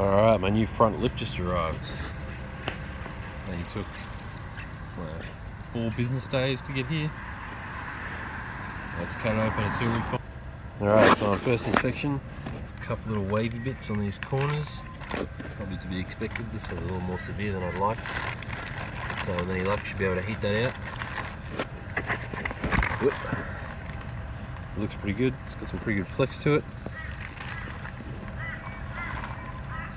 Alright, my new front lip just arrived. Only took 4 business days to get here. Let's cut it open and see what we find. Alright, so on first inspection, there's a couple little wavy bits on these corners. Probably to be expected. This one's a little more severe than I'd like. So with any luck, should be able to heat that out. Whoop. It looks pretty good. It's got some pretty good flex to it.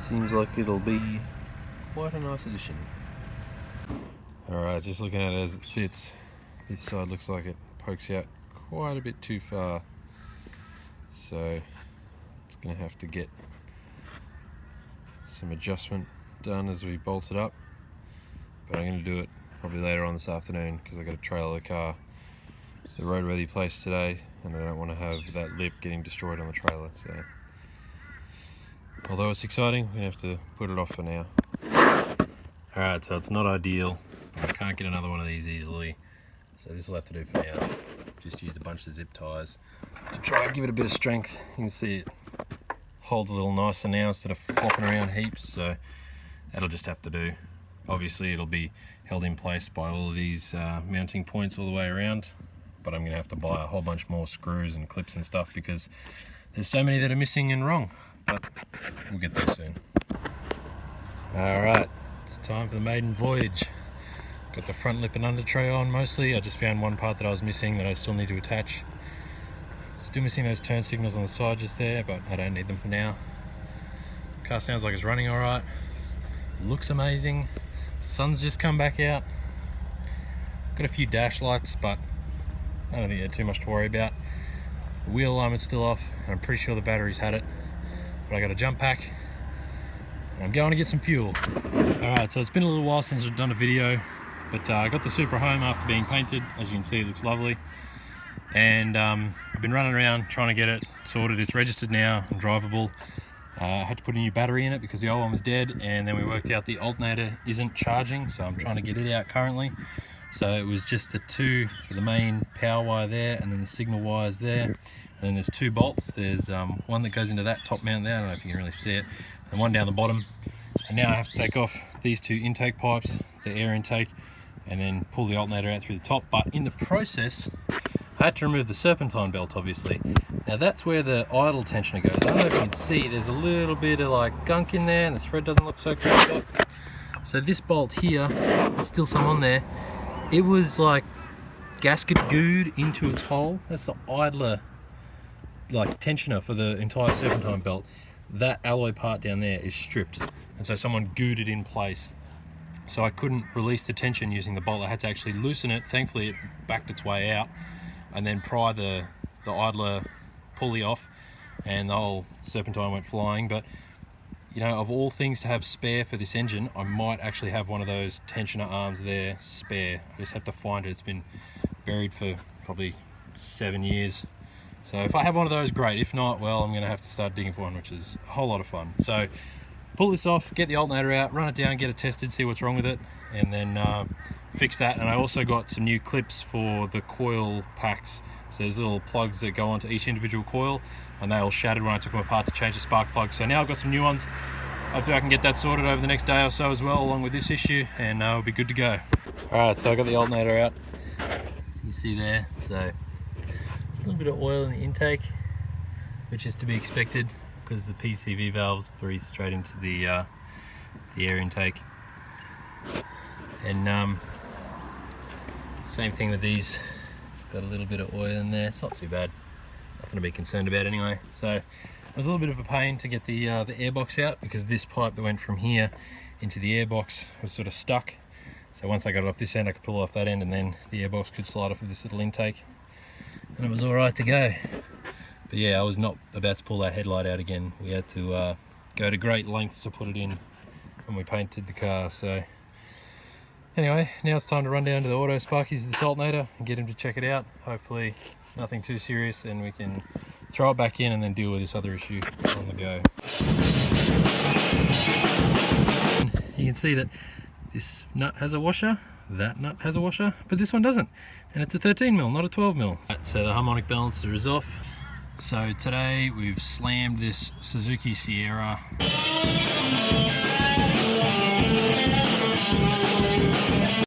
Seems like it'll be quite a nice addition. Alright, just looking at it as it sits, this side looks like it pokes out quite a bit too far. So it's going to have to get some adjustment done as we bolt it up. But I'm going to do it probably later on this afternoon because I've got to trailer the car to the roadworthy place today and I don't want to have that lip getting destroyed on the trailer. So although it's exciting, we have to put it off for now. Alright, so it's not ideal. I can't get another one of these easily. So this will have to do for now. Just used a bunch of zip ties to try and give it a bit of strength. You can see it holds a little nicer now instead of flopping around heaps. So that'll just have to do. Obviously it'll be held in place by all of these mounting points all the way around. But I'm going to have to buy a whole bunch more screws and clips and stuff because there's so many that are missing and wrong. But we'll get there soon. Alright, it's time for the maiden voyage. Got the front lip and under tray on mostly. I just found one part that I was missing that I still need to attach. Still missing those turn signals on the side just there, but I don't need them for now. Car sounds like it's running alright. Looks amazing. Sun's just come back out. Got a few dash lights, but I don't think they're too much to worry about. The wheel alignment's still off, and I'm pretty sure the battery's had it. But I got a jump pack, and I'm going to get some fuel. Alright, so it's been a little while since I've done a video, but I got the Supra home after being painted. As you can see, it looks lovely. And I've been running around trying to get it sorted. It's registered now and drivable. I had to put a new battery in it because the old one was dead, and then we worked out the alternator isn't charging, so I'm trying to get it out currently. So it was just the two, so the main power wire there, and then the signal wires there. And then there's 2 bolts. There's one that goes into that top mount there, I don't know if you can really see it, and one down the bottom. And now I have to take off these 2 intake pipes, the air intake, and then pull the alternator out through the top. But in the process, I had to remove the serpentine belt, obviously. Now that's where the idle tensioner goes. I don't know if you can see, there's a little bit of like gunk in there, and the thread doesn't look so cracked up. So this bolt here, there's still some on there. It was like gasket gooed into its hole. That's the idler like tensioner for the entire serpentine belt. That alloy part down there is stripped, and so someone gooed it in place. So I couldn't release the tension using the bolt. I had to actually loosen it. Thankfully it backed its way out, and then pry the idler pulley off, and the whole serpentine went flying. But you know, of all things to have spare for this engine, I might actually have one of those tensioner arms there spare. I just have to find it. It's been buried for probably 7 years. So if I have one of those, great. If not, well, I'm gonna have to start digging for one, which is a whole lot of fun. So pull this off, get the alternator out, run it down, get it tested, see what's wrong with it, and then fix that. And I also got some new clips for the coil packs. So there's little plugs that go onto each individual coil, and they all shattered when I took them apart to change the spark plug. So now I've got some new ones. Hopefully I can get that sorted over the next day or so as well, along with this issue, and we'll be good to go. Alright, so I got the alternator out. You can see there, so a little bit of oil in the intake, which is to be expected because the PCV valves breathe straight into the air intake. And same thing with these. It's got a little bit of oil in there. It's not too bad. Nothing to be concerned about anyway. So it was a little bit of a pain to get the airbox out because this pipe that went from here into the airbox was sort of stuck. So once I got it off this end, I could pull it off that end, and then the airbox could slide off of this little intake, and it was all right to go. But yeah, I was not about to pull that headlight out again. We had to go to great lengths to put it in when we painted the car. So anyway, now it's time to run down to the Auto Sparkies with this alternator and get him to check it out. Hopefully it's nothing too serious and we can throw it back in and then deal with this other issue on the go. You can see that this nut has a washer, that nut has a washer, but this one doesn't. And it's a 13mm, not a 12mm. Right, so the harmonic balancer is off. So today we've slammed this Suzuki Sierra